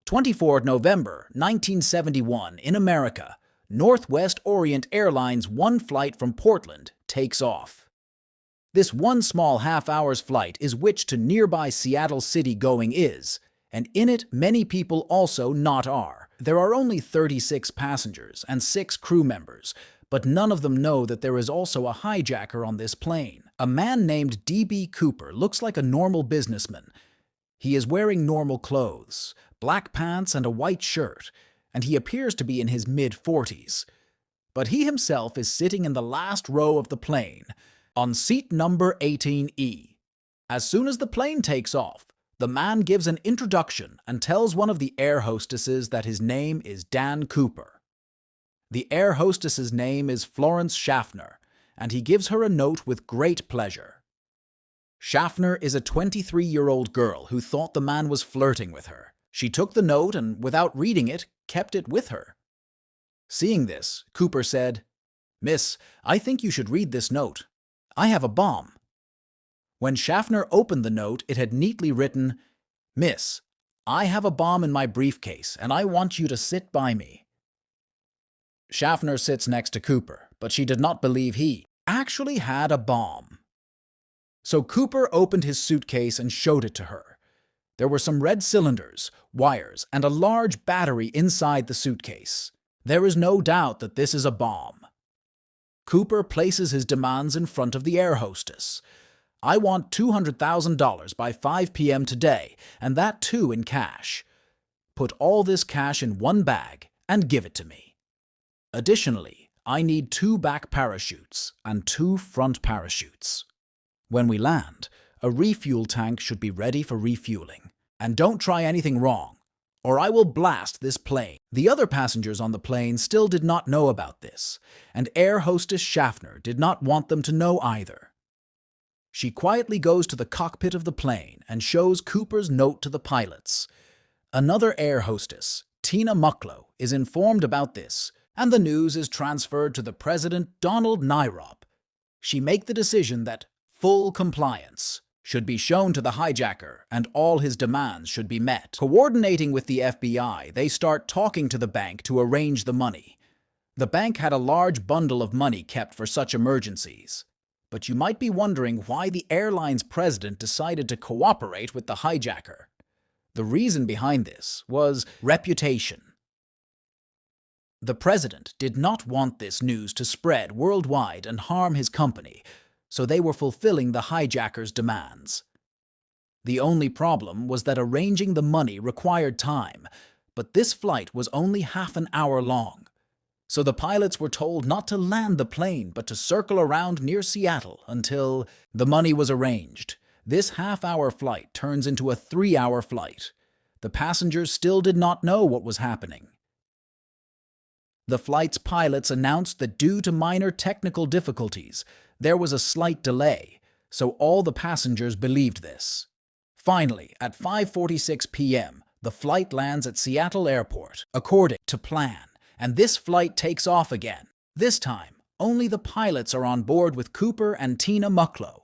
24 November 1971 in America, Northwest Orient Airlines one flight from Portland takes off. This one small half-hour's flight is which to nearby Seattle City going is, and in it many people also not are. There are only 36 passengers and 6 crew members, but none of them know that there is also a hijacker on this plane. A man named D.B. Cooper looks like a normal businessman. He is wearing normal clothes, black pants and a white shirt, and he appears to be in his mid-40s. But he himself is sitting in the last row of the plane, on seat number 18E. As soon as the plane takes off, the man gives an introduction and tells one of the air hostesses that his name is Dan Cooper. The air hostess's name is Florence Schaffner, and he gives her a note with great pleasure. Schaffner is a 23-year-old girl who thought the man was flirting with her. She took the note and, without reading it, kept it with her. Seeing this, Cooper said, "Miss, I think you should read this note. I have a bomb." When Schaffner opened the note, it had neatly written, "Miss, I have a bomb in my briefcase, and I want you to sit by me." Schaffner sits next to Cooper, but she did not believe he actually had a bomb. So Cooper opened his suitcase and showed it to her. There were some red cylinders, wires, and a large battery inside the suitcase. There is no doubt that this is a bomb. Cooper places his demands in front of the air hostess. "I want $200,000 by 5 p.m. today, and that too in cash. Put all this cash in one bag and give it to me. Additionally, I need 2 back parachutes and 2 front parachutes. When we land, a refuel tank should be ready for refueling. And don't try anything wrong, or I will blast this plane." The other passengers on the plane still did not know about this, and air hostess Schaffner did not want them to know either. She quietly goes to the cockpit of the plane and shows Cooper's note to the pilots. Another air hostess, Tina Mucklow, is informed about this, and the news is transferred to the President Donald Nyrop. She makes the decision that full compliance should be shown to the hijacker and all his demands should be met. Coordinating with the FBI, they start talking to the bank to arrange the money. The bank had a large bundle of money kept for such emergencies. But you might be wondering why the airline's president decided to cooperate with the hijacker. The reason behind this was reputation. The president did not want this news to spread worldwide and harm his company, so they were fulfilling the hijacker's demands. The only problem was that arranging the money required time, but this flight was only half an hour long. So the pilots were told not to land the plane but to circle around near Seattle until the money was arranged. This half-hour flight turns into a 3-hour flight. The passengers still did not know what was happening. The flight's pilots announced that due to minor technical difficulties, there was a slight delay, so all the passengers believed this. Finally, at 5:46 p.m., the flight lands at Seattle Airport, according to plan, and this flight takes off again. This time, only the pilots are on board with Cooper and Tina Mucklow.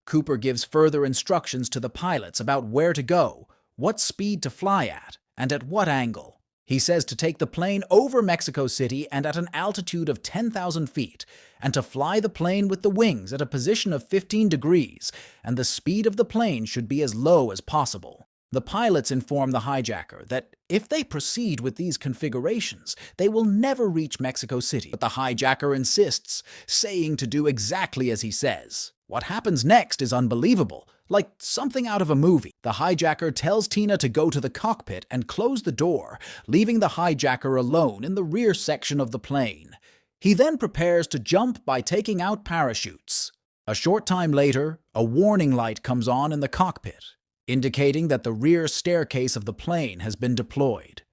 Cooper gives further instructions to the pilots about where to go, what speed to fly at, and at what angle. He says to take the plane over Mexico City and at an altitude of 10,000 feet, and to fly the plane with the wings at a position of 15 degrees, and the speed of the plane should be as low as possible. The pilots inform the hijacker that if they proceed with these configurations, they will never reach Mexico City. But the hijacker insists, saying to do exactly as he says. What happens next is unbelievable, like something out of a movie. The hijacker tells Tina to go to the cockpit and close the door, leaving the hijacker alone in the rear section of the plane. He then prepares to jump by taking out parachutes. A short time later, a warning light comes on in the cockpit, indicating that the rear staircase of the plane has been deployed.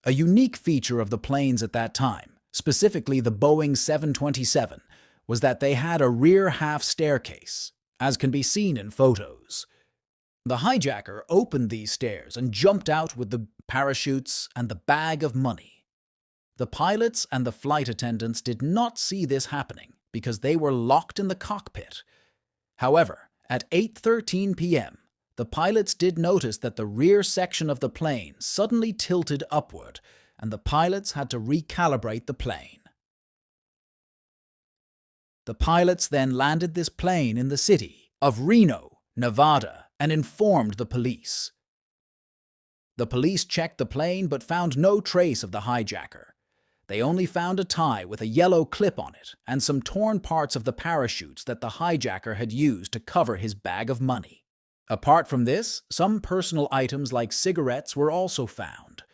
A unique feature of the planes at that time, specifically the Boeing 727, was that they had a rear half staircase, as can be seen in photos. The hijacker opened these stairs and jumped out with the parachutes and the bag of money. The pilots and the flight attendants did not see this happening because they were locked in the cockpit. However, at 8:13 p.m., the pilots did notice that the rear section of the plane suddenly tilted upward, and the pilots had to recalibrate the plane. The pilots then landed this plane in the city of Reno, Nevada, and informed the police. The police checked the plane but found no trace of the hijacker. They only found a tie with a yellow clip on it and some torn parts of the parachutes that the hijacker had used to cover his bag of money. Apart from this, some personal items like cigarettes were also found.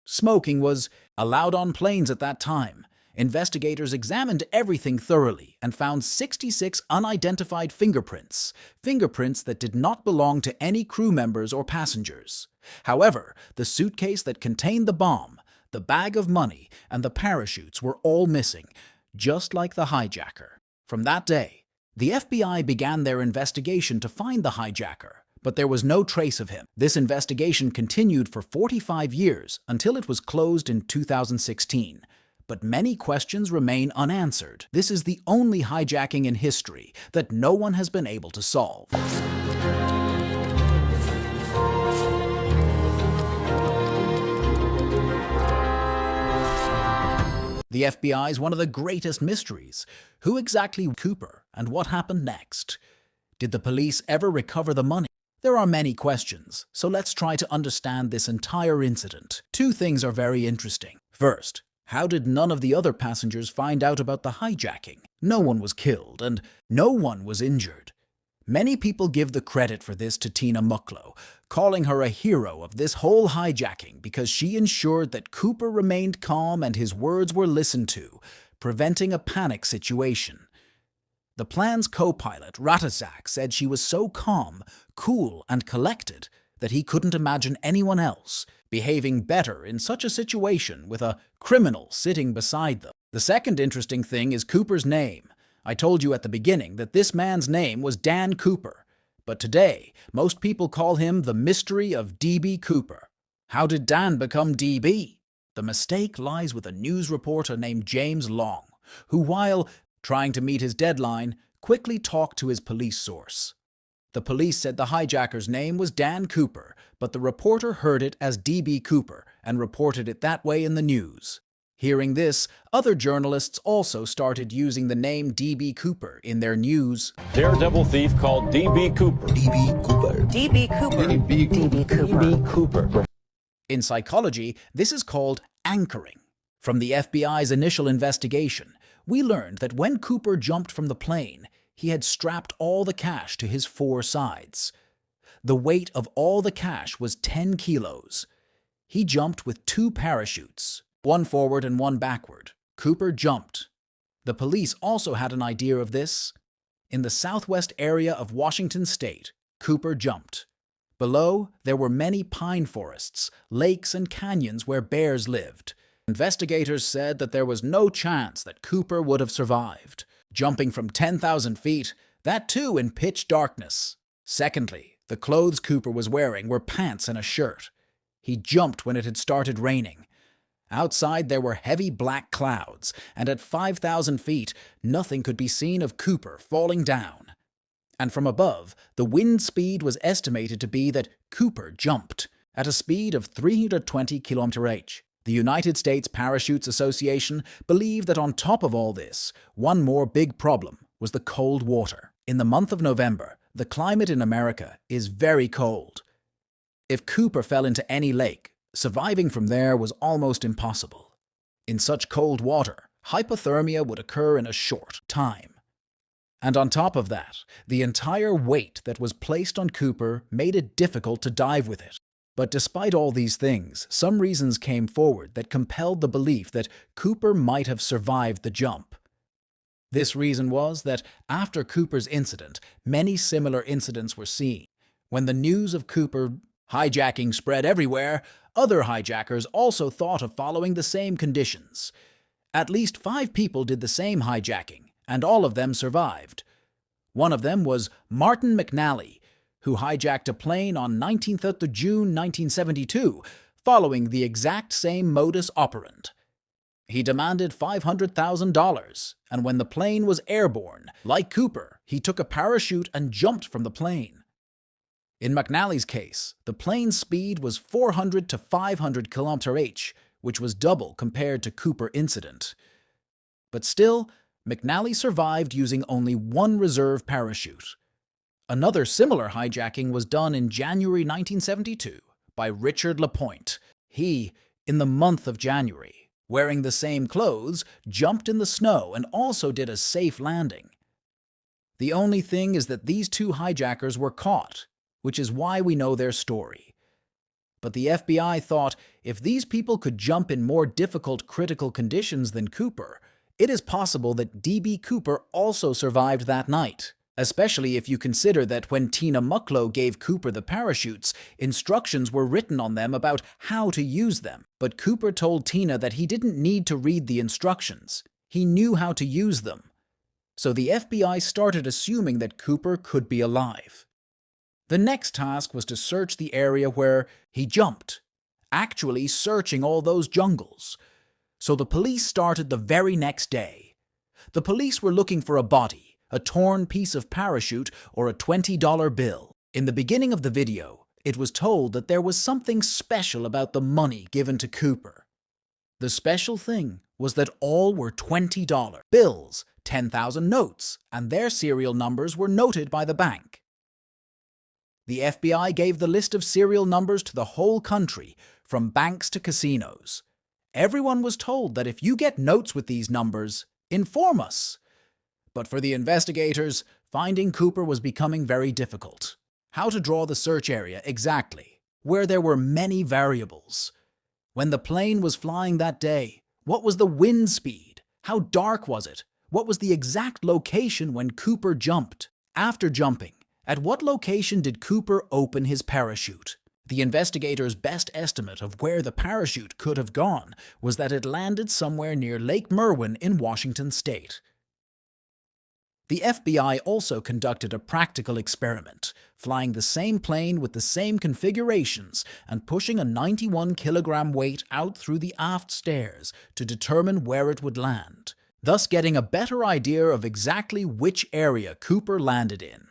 Smoking was allowed on planes at that time. Investigators examined everything thoroughly and found 66 unidentified fingerprints that did not belong to any crew members or passengers. However, the suitcase that contained the bomb, the bag of money, and the parachutes were all missing, just like the hijacker. From that day, the FBI began their investigation to find the hijacker, but there was no trace of him. This investigation continued for 45 years until it was closed in 2016. But many questions remain unanswered. This is the only hijacking in history that no one has been able to solve. The FBI is one of the greatest mysteries. Who exactly was Cooper, and what happened next? Did the police ever recover the money? There are many questions, so let's try to understand this entire incident. Two things are very interesting. First, how did none of the other passengers find out about the hijacking? No one was killed, and no one was injured. Many people give the credit for this to Tina Mucklow, calling her a hero of this whole hijacking because she ensured that Cooper remained calm and his words were listened to, preventing a panic situation. The plan's co-pilot, Ratazak, said she was so calm, cool, and collected that he couldn't imagine anyone else behaving better in such a situation with a criminal sitting beside them. The second interesting thing is Cooper's name. I told you at the beginning that this man's name was Dan Cooper, but today most people call him the mystery of DB Cooper. How did Dan become DB? The mistake lies with a news reporter named James Long, who, while trying to meet his deadline, quickly talked to his police source. The police said the hijacker's name was Dan Cooper, but the reporter heard it as DB Cooper and reported it that way in the news. Hearing this, other journalists also started using the name DB Cooper in their news. Daredevil thief called DB Cooper. DB Cooper. DB Cooper. DB Cooper. DB Cooper. In psychology, this is called anchoring. From the FBI's initial investigation, we learned that when Cooper jumped from the plane, he had strapped all the cash to his four sides. The weight of all the cash was 10 kilos. He jumped with two parachutes, one forward and one backward. Cooper jumped. The police also had an idea of this. In the southwest area of Washington state, Cooper jumped. Below, there were many pine forests, lakes, and canyons where bears lived. Investigators said that there was no chance that Cooper would have survived, jumping from 10,000 feet, that too in pitch darkness. Secondly, the clothes Cooper was wearing were pants and a shirt. He jumped when it had started raining. Outside there were heavy black clouds, and at 5,000 feet, nothing could be seen of Cooper falling down. And from above, the wind speed was estimated to be that Cooper jumped at a speed of 320 km/h. The United States Parachutes Association believed that on top of all this, one more big problem was the cold water. In the month of November, the climate in America is very cold. If Cooper fell into any lake, surviving from there was almost impossible. In such cold water, hypothermia would occur in a short time. And on top of that, the entire weight that was placed on Cooper made it difficult to dive with it. But despite all these things, some reasons came forward that compelled the belief that Cooper might have survived the jump. This reason was that after Cooper's incident, many similar incidents were seen. When the news of Cooper hijacking spread everywhere, other hijackers also thought of following the same conditions. At least 5 people did the same hijacking, and all of them survived. One of them was Martin McNally, who hijacked a plane on 19th of June 1972, following the exact same modus operandi. He demanded $500,000, and when the plane was airborne, like Cooper, he took a parachute and jumped from the plane. In McNally's case, the plane's speed was 400 to 500 km/h, which was double compared to Cooper incident. But still, McNally survived using only one reserve parachute. Another similar hijacking was done in January 1972 by Richard LaPointe. He, in the month of January, wearing the same clothes, jumped in the snow and also did a safe landing. The only thing is that these two hijackers were caught, which is why we know their story. But the FBI thought if these people could jump in more difficult critical conditions than Cooper, it is possible that D.B. Cooper also survived that night, especially if you consider that when Tina Mucklow gave Cooper the parachutes, instructions were written on them about how to use them. But Cooper told Tina that he didn't need to read the instructions. He knew how to use them. So the FBI started assuming that Cooper could be alive. The next task was to search the area where he jumped, actually searching all those jungles. So the police started the very next day. The police were looking for a body, a torn piece of parachute, or a $20 bill. In the beginning of the video, it was told that there was something special about the money given to Cooper. The special thing was that all were $20 bills, 10,000 notes, and their serial numbers were noted by the bank. The FBI gave the list of serial numbers to the whole country, from banks to casinos. Everyone was told that if you get notes with these numbers, inform us. But for the investigators, finding Cooper was becoming very difficult. How to draw the search area exactly, where there were many variables. When the plane was flying that day, what was the wind speed? How dark was it? What was the exact location when Cooper jumped? After jumping, at what location did Cooper open his parachute? The investigators' best estimate of where the parachute could have gone was that it landed somewhere near Lake Merwin in Washington state. The FBI also conducted a practical experiment, flying the same plane with the same configurations and pushing a 91-kilogram weight out through the aft stairs to determine where it would land, thus getting a better idea of exactly which area Cooper landed in.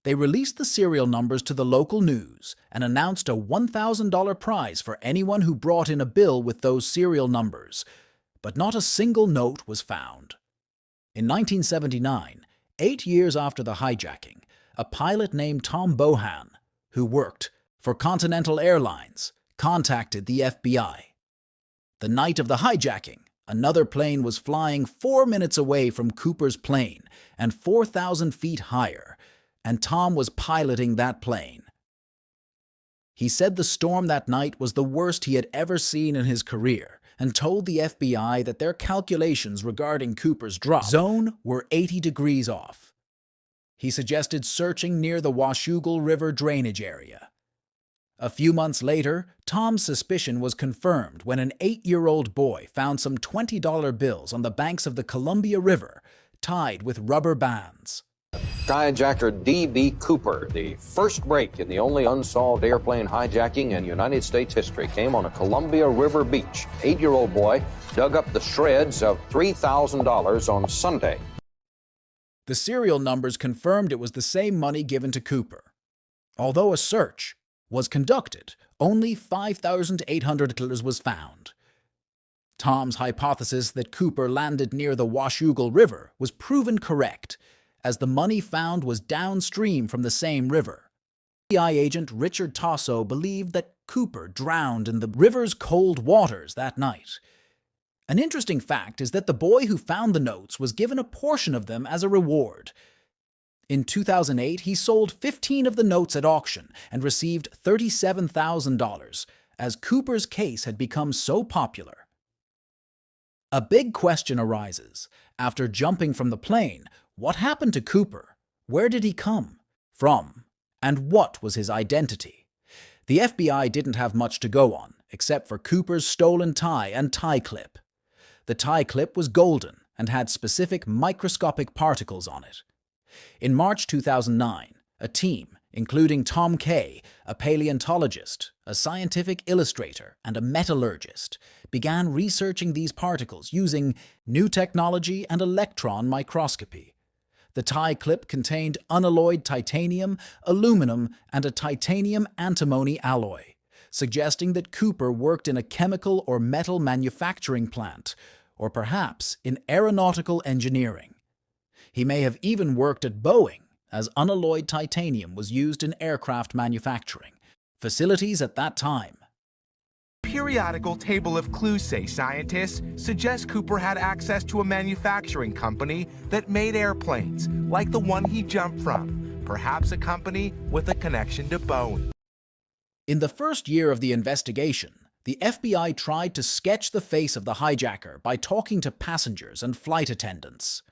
They released the serial numbers to the local news and announced a $1,000 prize for anyone who brought in a bill with those serial numbers, but not a single note was found. In 1979, 8 years after the hijacking, a pilot named Tom Bohan, who worked for Continental Airlines, contacted the FBI. The night of the hijacking, another plane was flying 4 minutes away from Cooper's plane and 4,000 feet higher, and Tom was piloting that plane. He said the storm that night was the worst he had ever seen in his career and told the FBI that their calculations regarding Cooper's drop zone were 80 degrees off. He suggested searching near the Washougal River drainage area. A few months later, Tom's suspicion was confirmed when an 8-year-old boy found some $20 bills on the banks of the Columbia River, tied with rubber bands. Skyjacker D.B. Cooper, the first break in the only unsolved airplane hijacking in United States history, came on a Columbia River beach. 8-year-old boy dug up the shreds of $3,000 on Sunday. The serial numbers confirmed it was the same money given to Cooper. Although a search was conducted, only $5,800 was found. Tom's hypothesis that Cooper landed near the Washougal River was proven correct, as the money found was downstream from the same river. FBI agent Richard Tasso believed that Cooper drowned in the river's cold waters that night. An interesting fact is that the boy who found the notes was given a portion of them as a reward. In 2008, he sold 15 of the notes at auction and received $37,000, as Cooper's case had become so popular. A big question arises. After jumping from the plane, what happened to Cooper? Where did he come from? And what was his identity? The FBI didn't have much to go on, except for Cooper's stolen tie and tie clip. The tie clip was golden and had specific microscopic particles on it. In March 2009, a team, including Tom Kay, a paleontologist, a scientific illustrator, and a metallurgist, began researching these particles using new technology and electron microscopy. The tie clip contained unalloyed titanium, aluminum, and a titanium antimony alloy, suggesting that Cooper worked in a chemical or metal manufacturing plant, or perhaps in aeronautical engineering. He may have even worked at Boeing, as unalloyed titanium was used in aircraft manufacturing facilities at that time. Periodical table of clues, say scientists, suggest Cooper had access to a manufacturing company that made airplanes, like the one he jumped from, perhaps a company with a connection to Boeing. In the first year of the investigation, the FBI tried to sketch the face of the hijacker by talking to passengers and flight attendants.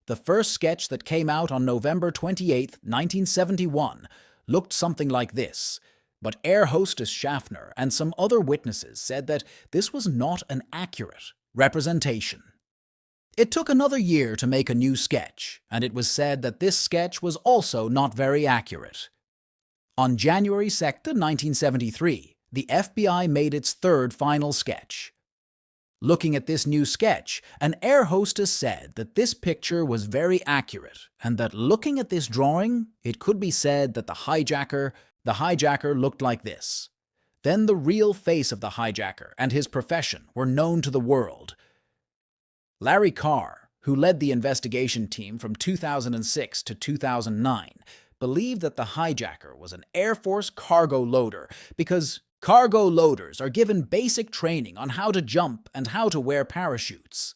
The first sketch that came out on November 28, 1971, looked something like this, but air hostess Schaffner and some other witnesses said that this was not an accurate representation. It took another year to make a new sketch, and it was said that this sketch was also not very accurate. On January 2, 1973, the FBI made its third final sketch. Looking at this new sketch, an air hostess said that this picture was very accurate and that looking at this drawing, it could be said that the hijacker looked like this. Then the real face of the hijacker and his profession were known to the world. Larry Carr, who led the investigation team from 2006 to 2009, believed that the hijacker was an Air Force cargo loader because cargo loaders are given basic training on how to jump and how to wear parachutes.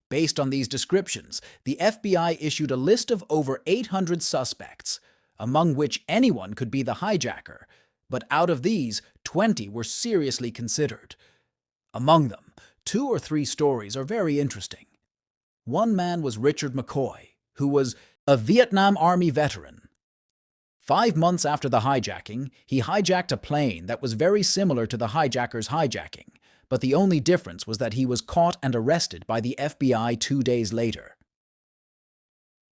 Based on these descriptions, the FBI issued a list of over 800 suspects, among which anyone could be the hijacker, but out of these, 20 were seriously considered. Among them, 2 or 3 stories are very interesting. One man was Richard McCoy, who was a Vietnam Army veteran. 5 months after the hijacking, he hijacked a plane that was very similar to the hijacker's hijacking, but the only difference was that he was caught and arrested by the FBI 2 days later.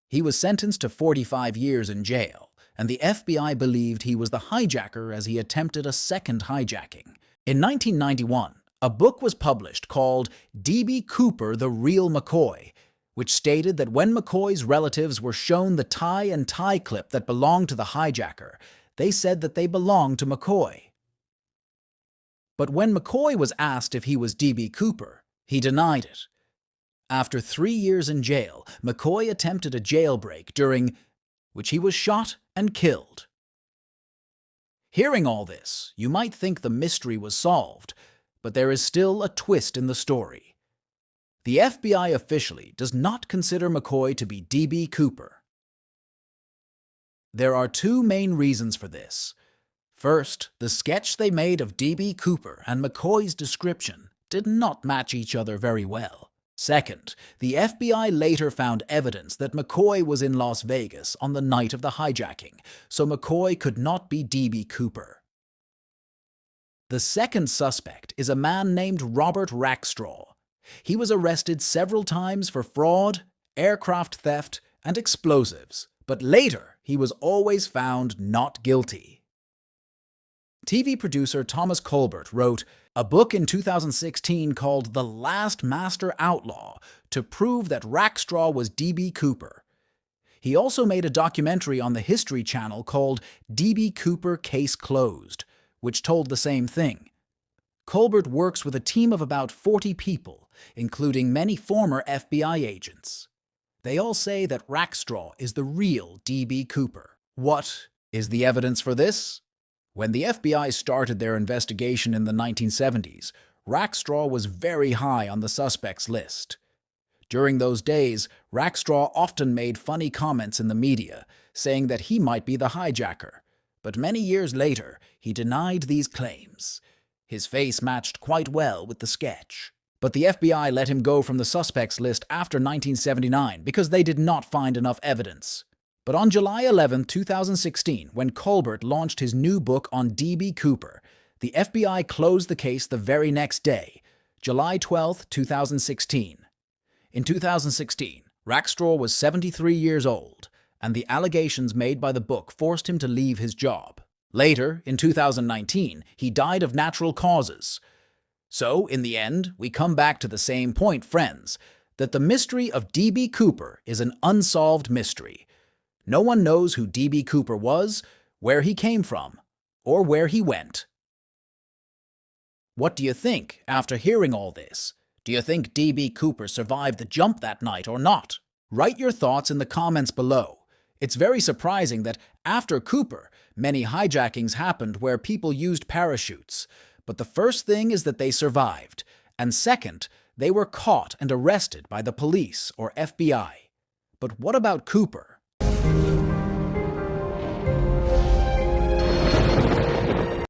He was sentenced to 45 years in jail, and the FBI believed he was the hijacker as he attempted a second hijacking. In 1991, a book was published called D.B. Cooper, The Real McCoy, which stated that when McCoy's relatives were shown the tie and tie clip that belonged to the hijacker, they said that they belonged to McCoy. But when McCoy was asked if he was D.B. Cooper, he denied it. After 3 years in jail, McCoy attempted a jailbreak during which he was shot and killed. Hearing all this, you might think the mystery was solved, but there is still a twist in the story. The FBI officially does not consider McCoy to be D.B. Cooper. There are 2 main reasons for this. First, the sketch they made of D.B. Cooper and McCoy's description did not match each other very well. Second, the FBI later found evidence that McCoy was in Las Vegas on the night of the hijacking, so McCoy could not be D.B. Cooper. The second suspect is a man named Robert Rackstraw. He was arrested several times for fraud, aircraft theft, and explosives, but later he was always found not guilty. TV producer Thomas Colbert wrote a book in 2016 called The Last Master Outlaw to prove that Rackstraw was D.B. Cooper. He also made a documentary on the History Channel called D.B. Cooper Case Closed, which told the same thing. Colbert works with a team of about 40 people, including many former FBI agents. They all say that Rackstraw is the real D.B. Cooper. What is the evidence for this? When the FBI started their investigation in the 1970s, Rackstraw was very high on the suspects list. During those days, Rackstraw often made funny comments in the media, saying that he might be the hijacker. But many years later, he denied these claims. His face matched quite well with the sketch. But the FBI let him go from the suspects list after 1979 because they did not find enough evidence. But on July 11, 2016, when Colbert launched his new book on D.B. Cooper, the FBI closed the case the very next day, July 12, 2016. In 2016, Rackstraw was 73 years old, and the allegations made by the book forced him to leave his job. Later, in 2019, he died of natural causes. So, in the end, we come back to the same point, friends. that the mystery of D.B. Cooper is an unsolved mystery. No one knows who D.B. Cooper was, where he came from, or where he went. What do you think after hearing all this? Do you think D.B. Cooper survived the jump that night or not? Write your thoughts in the comments below. It's very surprising that after Cooper, many hijackings happened where people used parachutes. But the first thing is that they survived, and second, they were caught and arrested by the police or FBI. But what about Cooper?